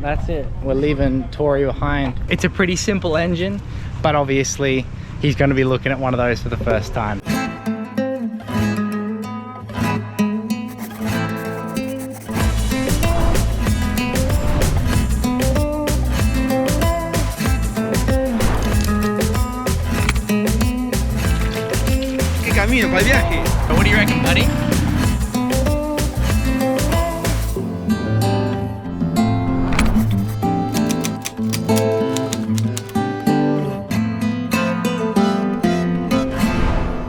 that's it. We're leaving Tori behind. It's a pretty simple engine, but obviously he's going to be looking at one of those for the first time. ¿Qué camino para el viaje? What do you reckon, buddy?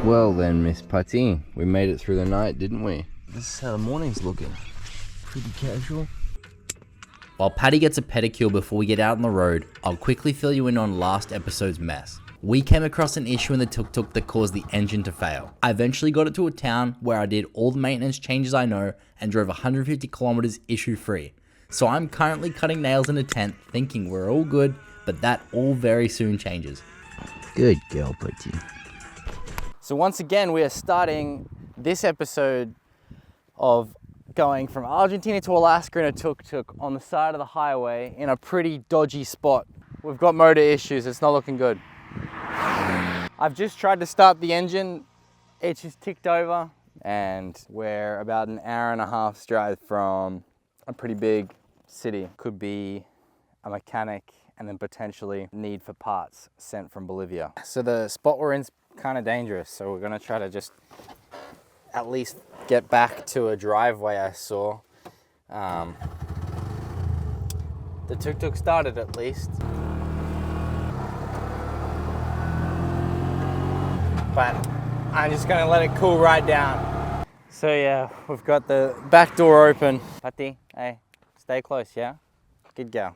Well then, Miss Putty, we made it through the night, didn't we? This is how the morning's looking. Pretty casual. While Paddy gets a pedicure before we get out on the road, I'll quickly fill you in on last episode's mess. We came across an issue in the tuk-tuk that caused the engine to fail. I eventually got it to a town where I did all the maintenance changes I know and drove 150 kilometers issue-free. So I'm currently cutting nails in a tent thinking we're all good, but that all very soon changes. Good girl, Putty. So once again, we are starting this episode of going from Argentina to Alaska in a tuk-tuk on the side of the highway in a pretty dodgy spot. We've got motor issues, it's not looking good. I've just tried to start the engine, it just ticked over, and we're about an hour and a half's drive from a pretty big city. Could be a mechanic and then potentially need for parts sent from Bolivia. So the spot we're in is kind of dangerous, so we're gonna try to just at least get back to a driveway I saw. The tuk-tuk started at least, but I'm just gonna let it cool right down. So yeah, we've got the back door open. Pati, hey, stay close, yeah? Good girl.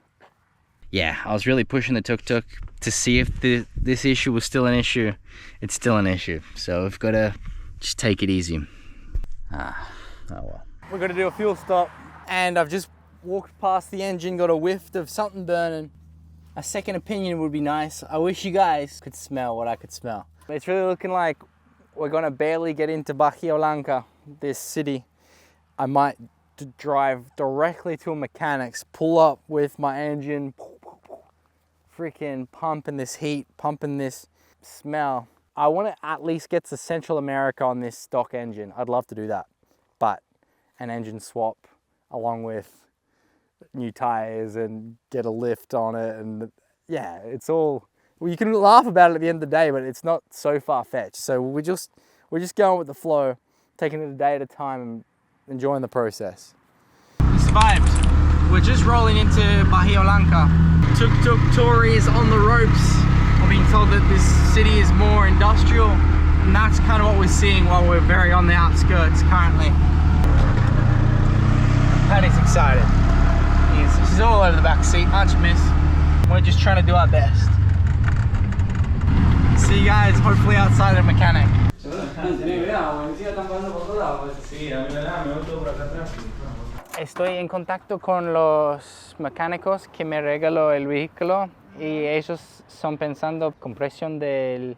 Yeah, I was really pushing the tuk-tuk to see if this issue was still an issue. It's still an issue, so we've got to just take it easy. Oh well. We're going to do a fuel stop, and I've just walked past the engine, got a whiff of something burning. A second opinion would be nice. I wish you guys could smell what I could smell. It's really looking like we're going to barely get into Bahia Blanca, this city. I might drive directly to a mechanic's, pull up with my engine, freaking pumping this heat, pumping this smell. I want to at least get to Central America on this stock engine. I'd love to do that, but an engine swap along with new tires and get a lift on it, and yeah, it's all, well, you can laugh about it at the end of the day, but it's not so far-fetched. So we're just going with the flow, taking it a day at a time and enjoying the process. We survived. We're just rolling into Bahia Blanca. Tuk-tuk Tori is on the ropes. I've been told that this city is more industrial, and that's kind of what we're seeing while we're very on the outskirts currently. Paddy's excited. She's all over the back seat, aren't you, miss? We're just trying to do our best. See you guys hopefully outside of the mechanic. Estoy en contacto con los mecánicos que me regaló el vehículo y ellos son pensando compresión del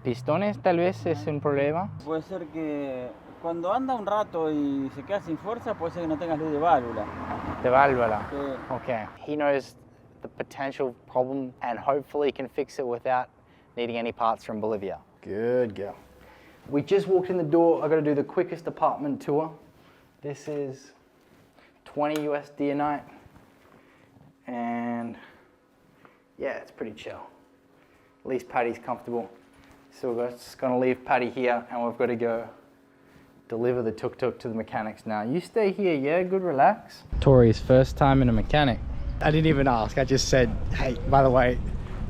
pistones, tal vez es un problema. Puede ser que cuando anda un rato y se queda sin fuerza, puede ser que no tengas luz de válvula. De válvula. Sí. Okay. He knows the potential problem and hopefully can fix it without needing any parts from Bolivia. Good girl. We just walked in the door. I got to do the quickest apartment tour. This is 20 USD a night, and yeah, it's pretty chill. At least Paddy's comfortable. So we're just gonna leave Paddy here, and we've got to go deliver the tuk-tuk to the mechanics now. You stay here, yeah? Good, relax. Tori's first time in a mechanic. I didn't even ask. I just said, hey, by the way,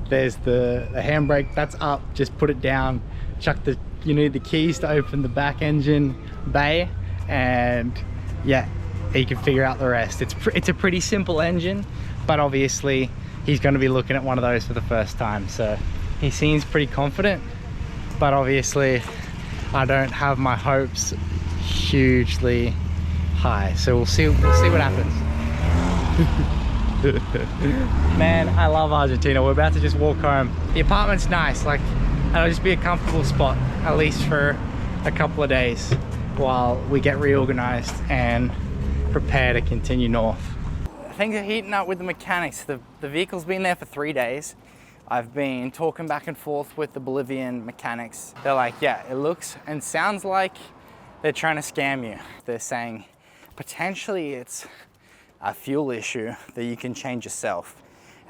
there's the handbrake, that's up. Just put it down. Chuck the, you need the keys to open the back engine bay, and yeah, he can figure out the rest. It's a pretty simple engine, but obviously he's going to be looking at one of those for the first time. So he seems pretty confident, but obviously I don't have my hopes hugely high. So we'll see what happens. Man, I love Argentina. We're about to just walk home. The apartment's nice, like it'll just be a comfortable spot, at least for a couple of days while we get reorganized and prepare to continue north. things are heating up with the mechanics. The vehicle's been there for 3 days. I've been talking back and forth with the Bolivian mechanics. They're like, yeah, it looks and sounds like they're trying to scam you. They're saying potentially it's a fuel issue that you can change yourself.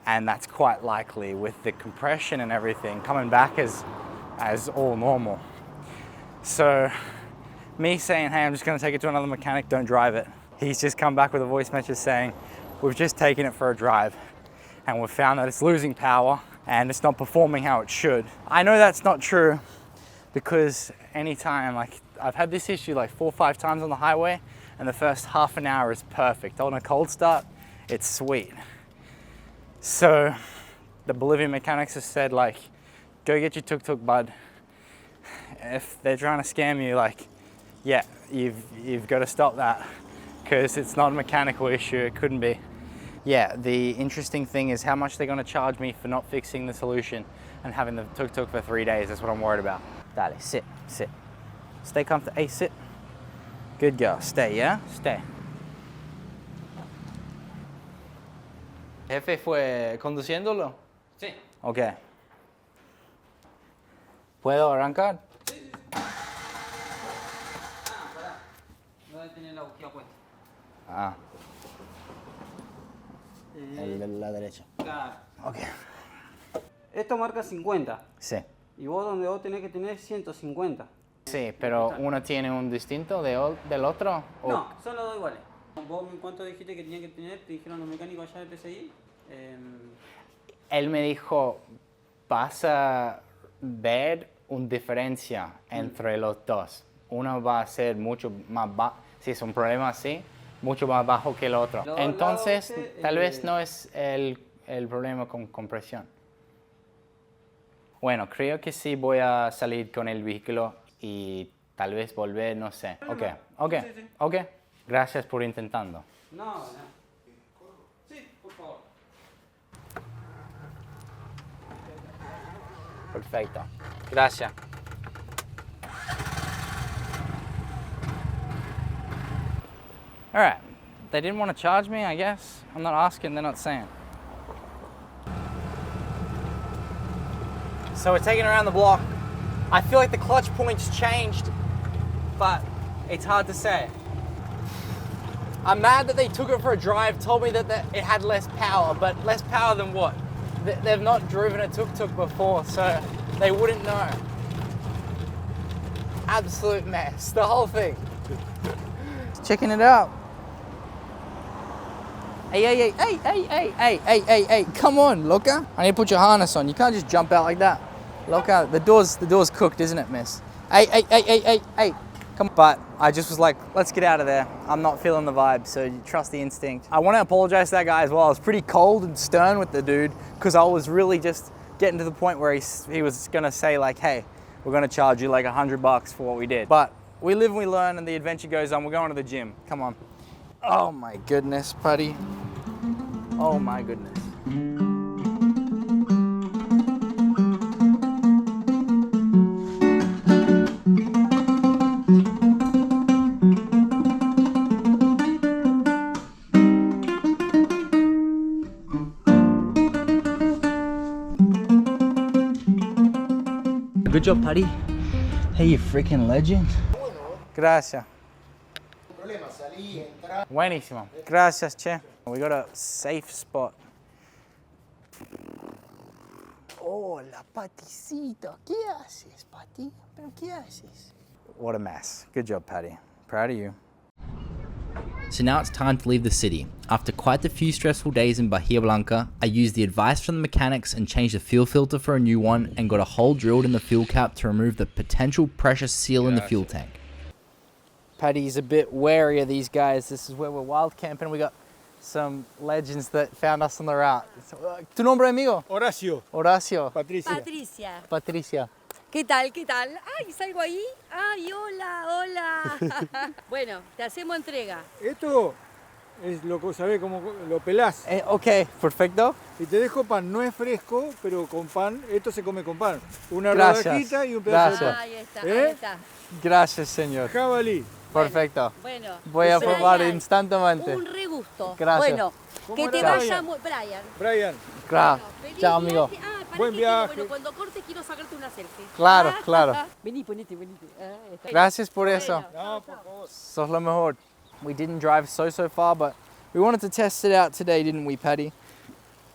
And that's quite likely with the compression and everything coming back as all normal. So me saying, hey, I'm just gonna take it to another mechanic, don't drive it. He's just come back with a voice message saying, we've just taken it for a drive and we've found that it's losing power and it's not performing how it should. I know that's not true because anytime, like I've had this issue like 4 or 5 times on the highway and the first half an hour is perfect. On a cold start, it's sweet. So the Bolivian mechanics have said like, go get your tuk-tuk, bud. If they're trying to scam you, like, yeah, you've got to stop that because it's not a mechanical issue, it couldn't be. Yeah, the interesting thing is how much they're gonna charge me for not fixing the solution and having the tuk-tuk for 3 days. That's what I'm worried about. Dale, sit, sit. Stay comfortable, hey, sit. Good girl, stay, yeah? Stay. ¿Jefe fue conduciéndolo? Sí. Ok. ¿Puedo arrancar? No debe tener la bujía puesta. Ah. El de la derecha. Claro. Ok. Esto marca 50. Sí. Y vos donde vos tenés que tener 150. Sí, pero uno tiene un distinto del otro. ¿O? No, son los dos iguales. ¿Vos cuánto dijiste que tenía que tener? Te dijeron los mecánicos allá de PCI. Él me dijo, vas a ver una diferencia entre los dos. Uno va a ser mucho más bajo, si es un problema así, mucho más bajo que el otro. Entonces, tal vez no es el problema con compresión. Bueno, creo que sí voy a salir con el vehículo y tal vez volver, no sé. Ok. Gracias por intentando. No. Sí, por favor. Perfecto. Gracias. All right. They didn't want to charge me, I guess. I'm not asking, they're not saying. So we're taking around the block. I feel like the clutch point's changed, but it's hard to say. I'm mad that they took it for a drive, told me that it had less power, but less power than what? They've not driven a tuk-tuk before, so they wouldn't know. Absolute mess, the whole thing. Checking it out. Hey, come on, loca. I need to put your harness on. You can't just jump out like that. Loca, the door's cooked, isn't it, miss? Hey. Come on. But I just was like, let's get out of there. I'm not feeling the vibe, so you trust the instinct. I want to apologize to that guy as well. I was pretty cold and stern with the dude because I was really just getting to the point where he was gonna say like, hey, we're gonna charge you like $100 for what we did. But we live and we learn and the adventure goes on. We're going to the gym. Come on. Oh my goodness, buddy. Oh my goodness. Good job, Paddy. Hey, you freaking legend. Gracias. Buenísimo. Gracias, che. We got a safe spot. Hola, Paticito. ¿Qué haces, Pati? ¿Pero qué haces? What a mess. Good job, Patty. Proud of you. So now it's time to leave the city. After quite a few stressful days in Bahia Blanca, I used the advice from the mechanics and changed the fuel filter for a new one and got a hole drilled in the fuel cap to remove the potential pressure seal in the fuel tank. Paddy's a bit wary of these guys. This is where we're wild camping. We got some legends that found us on the route. ¿Tu nombre, amigo? Horacio. Horacio. Patricia. Patricia. ¿Qué tal? ¿Qué tal? Ay, salgo ahí. Ay, hola. Bueno, te hacemos entrega. Esto es lo, ¿sabés cómo lo pelás? Ok, perfecto. Y te dejo pan, no es fresco, pero con pan, esto se come con pan. Una Gracias. rodajita y un pedazo Gracias. de pan. Ahí está, ¿Eh? ahí está. Gracias, señor. Jabalí. Perfecto. Bueno. Voy a probar Brian, instantáneamente. Un regusto. Gracias. Bueno, Que te era? vaya muy... Brian. Brian. Claro. Feliz Chao, amigo. viaje. Ah, ¿para Buen qué? viaje. Bueno, cuando corte quiero sacarte una selfie. Claro, claro. Vení, ponete. Está Gracias por eso. Bueno. No, por favor. Sos lo mejor. We didn't drive so far, but we wanted to test it out today, didn't we, Patty?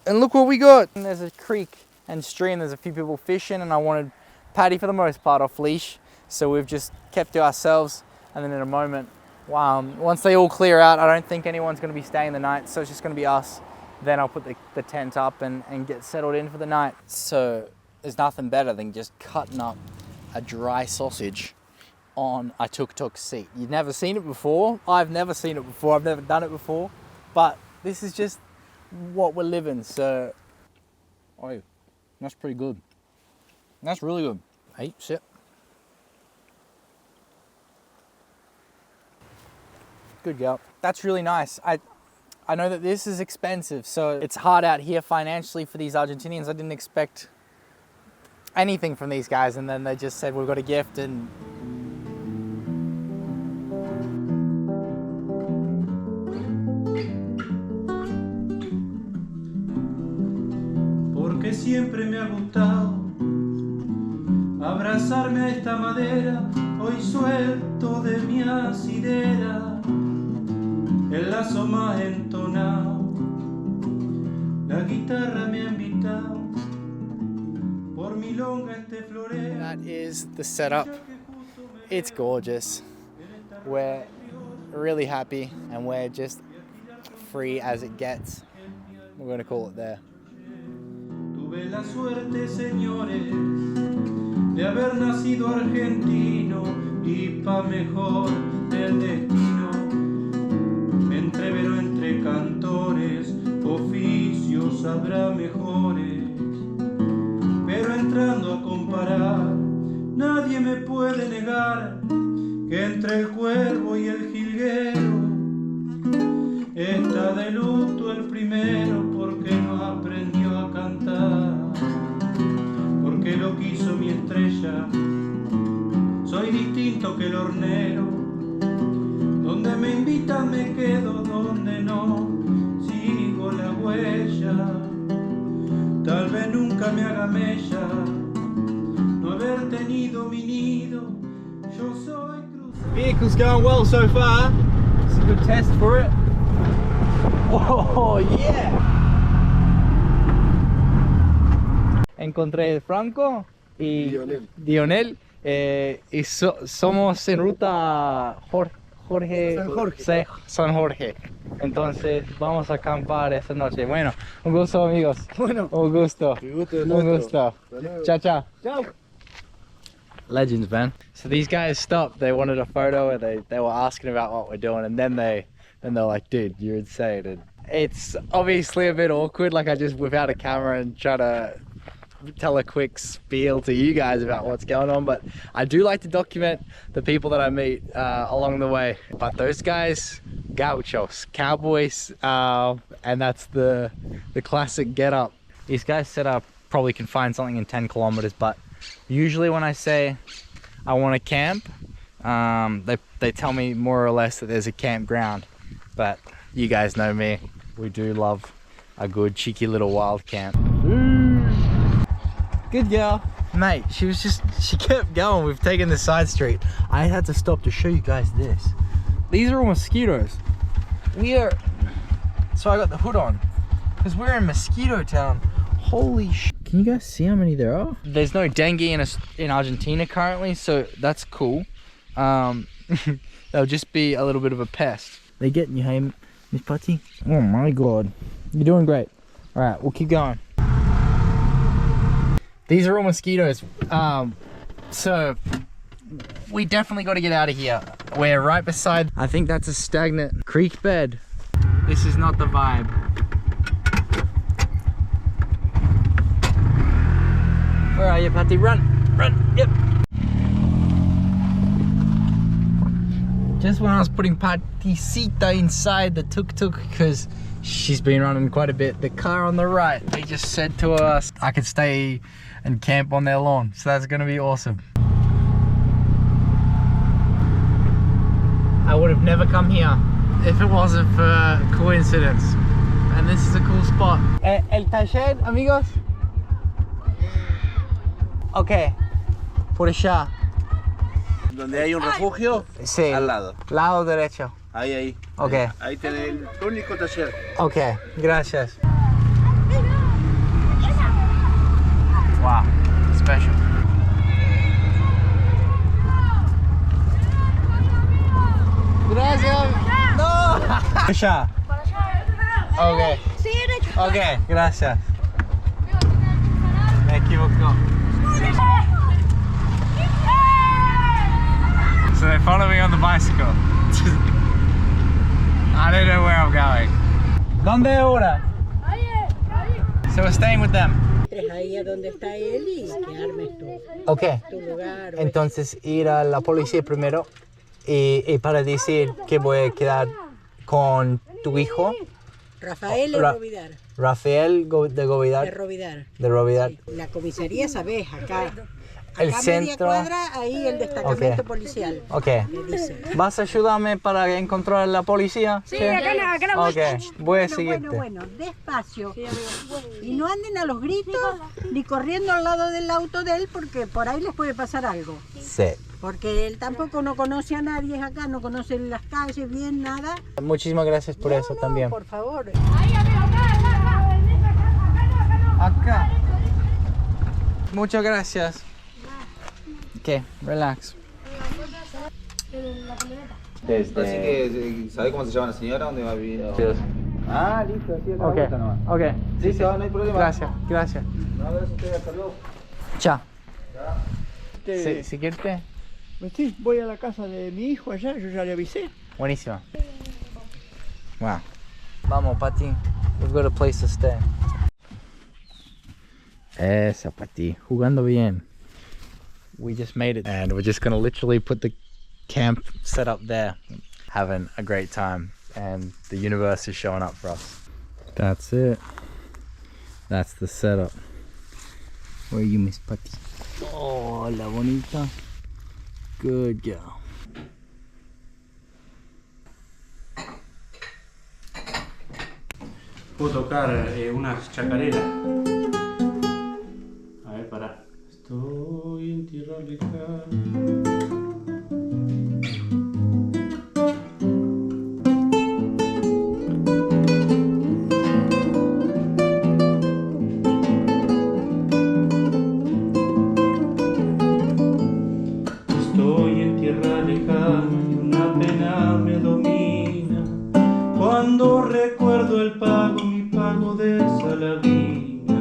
And look what we got. And there's a creek and stream. There's a few people fishing, and I wanted Patty, for the most part, off leash. So we've just kept to ourselves. And then in a moment, once they all clear out, I don't think anyone's going to be staying the night. So it's just going to be us. Then I'll put the tent up and get settled in for the night. So there's nothing better than just cutting up a dry sausage on a tuk-tuk seat. You've never seen it before. I've never seen it before. I've never done it before. But this is just what we're living. So, oh, that's pretty good. That's really good. Hey, sip. Good girl. That's really nice. I know that this is expensive, so it's hard out here financially for these Argentinians. I didn't expect anything from these guys, and then they just said, we've got a gift, and porque siempre me ha gustado abrazarme a esta madera, hoy suelto de mi asidera, el lazo más entonado, la guitarra me ha invitado, por milonga este floreo. that is the setup. It's gorgeous. We're really happy, and we're just free as it gets. We're gonna call it there. Tuve la suerte, señores, de haber nacido argentino y pa' mejor del destino. Me entrevero entre cantores, oficios habrá mejores, pero entrando a comparar, nadie me puede negar que entre el cuervo y el jilguero está de luto el primero porque no aprendió a cantar, porque lo quiso mi estrella. Soy distinto que el hornero, donde me invitan me quedo, donde no sigo la huella. Tal vez nunca me haga mella no haber tenido mi nido. Yo soy cruzado. Vehicle's going well so far. It's a good test for it. Oh, yeah! Encontré Franco y Dionel. Somos en ruta San Jorge. Entonces vamos a acampar esta noche. Bueno, un gusto, amigos. Bueno. Un gusto. Un gusto. Ciao, ciao. Ciao. Legends, man. So these guys stopped. They wanted a photo, and they were asking about what we're doing, and then they're like, dude, you're insane. And it's obviously a bit awkward. Like, I just whip out a camera and try to tell a quick spiel to you guys about what's going on, but I do like to document the people that I meet along the way. But those guys, gauchos, cowboys, and that's the classic get up. These guys said I probably can find something in 10 kilometers, but usually when I say I want to camp, they tell me more or less that there's a campground. But you guys know me, we do love a good cheeky little wild camp. Good girl. Mate, she kept going. We've taken the side street. I had to stop to show you guys this. These are all mosquitoes. So I got the hood on, because we're in mosquito town. Holy sh! Can you guys see how many there are? There's no dengue in Argentina currently, so that's cool. They'll just be a little bit of a pest. They getting you, hey, Miss Putty? Oh my God. You're doing great. All right, we'll keep going. These are all mosquitoes. So we definitely got to get out of here. We're right beside, I think that's a stagnant creek bed. This is not the vibe. Where are you, Patty? Run, run, yep. Just when I was putting Paticita inside the tuk-tuk, because she's been running quite a bit, the car on the right, they just said to us I could stay and camp on their lawn, so that's gonna be awesome. I would have never come here if it wasn't for coincidence. and this is a cool spot. El taller, amigos. Okay, por allá. Donde hay un refugio, Sí, al lado. lado derecho. Ahí. Ok. Ahí tenés el único taller. Ok, gracias. Wow, special. Gracias. No. Allá. Ok. Ok, gracias. Me equivocó. So they follow me on the bicycle. I don't know where I'm going. ¿Dónde ahora? So we're staying with them. Ahí a donde está él y que armes Ok. tu lugar. Entonces ir a la policía primero y para decir que voy a quedar con tu hijo, Rafael de Rovidar. Rafael de Govidar. De Rovidar. De Rovidar. Sí. La comisaría, sabes, acá. El Acá centro. media cuadra, ahí el destacamento policial. Ok. Me dice. ¿Vas a ayudarme para encontrar a la policía? Sí, acá no. Ok, voy a seguirte. Bueno, despacio. Y no anden a los gritos ni corriendo al lado del auto de él porque por ahí les puede pasar algo. Sí. Porque él tampoco no conoce a nadie acá, no conoce las calles bien, nada. Muchísimas gracias por eso también. Por favor. Acá. Muchas gracias. Ok, relax. Así que, ¿sabe cómo se llama la señora? ¿Dónde va a vivir? Ah, listo, así acá Ok, vuelta nomás. ok. Sí, no hay problema. Gracias, gracias. No, gracias a ustedes, hasta luego. Chao. Este, ¿Sí quieres? pues sí, voy a la casa de mi hijo allá, yo ya le avisé. Buenísimo. Wow. Vamos, Pati. We've got a place to stay. Esa, Pati. Jugando bien. We just made it. And we're just gonna literally put the camp set up there. Having a great time. And the universe is showing up for us. That's it. That's the setup. Where are you, Miss Pati? Oh, la bonita. Good girl. Puedo tocar unas chacareras. A ver, pará. Estoy en tierra lejana. Estoy en tierra lejana y una pena me domina cuando recuerdo el pago, mi pago de Saladina.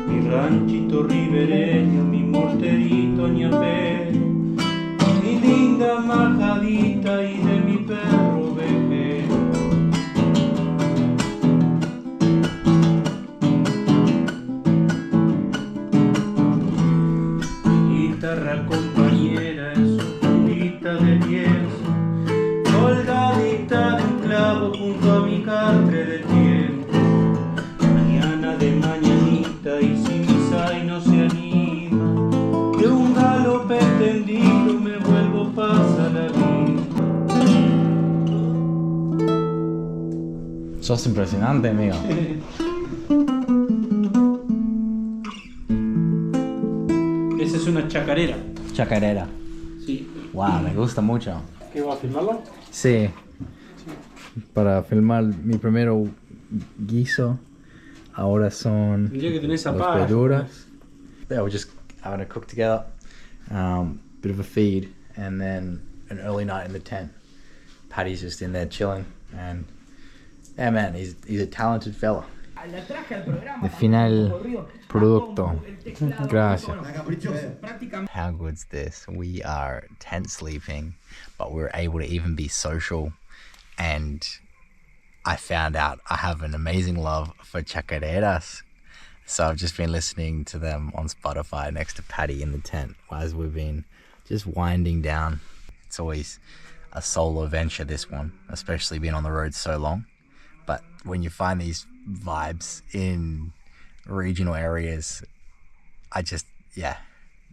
Mi ranchito ribereño, mi morterito ñapero, mi linda majadita y de mi perro vejero. Mi guitarra compañera en su fundita de lienzo, colgadita de un clavo junto a mi catre de tiempo. Mañana de mañanita y si mi sai no se anima, de un galope tendido me vuelvo pasa la vida. Sos impresionante, amigo. Esa es una chacarera. Chacarera. Sí. Wow, me gusta mucho. ¿Qué va a filmarlo? Sí. Para filmar mi primero guiso. Ahora son Tendría que tener esa las paja. verduras. Yeah, we're just having to cook together. Bit of a feed, and then an early night in the tent. Paddy's just in there chilling, and yeah, man, he's a talented fella. El final producto. Gracias. How good's this? We are tent sleeping, but we're able to even be social. And I found out I have an amazing love for chacareras. So I've just been listening to them on Spotify next to Paddy in the tent as we've been just winding down. It's always a solo venture, this one, especially being on the road so long. But when you find these vibes in regional areas,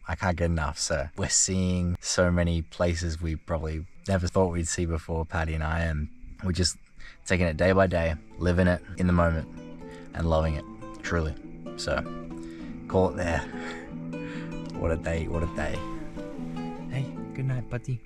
I can't get enough. So we're seeing so many places we probably never thought we'd see before, Patty and I, and we're just taking it day by day, living it in the moment and loving it, truly. So call it there. What a day, what a day. Hey, good night, buddy.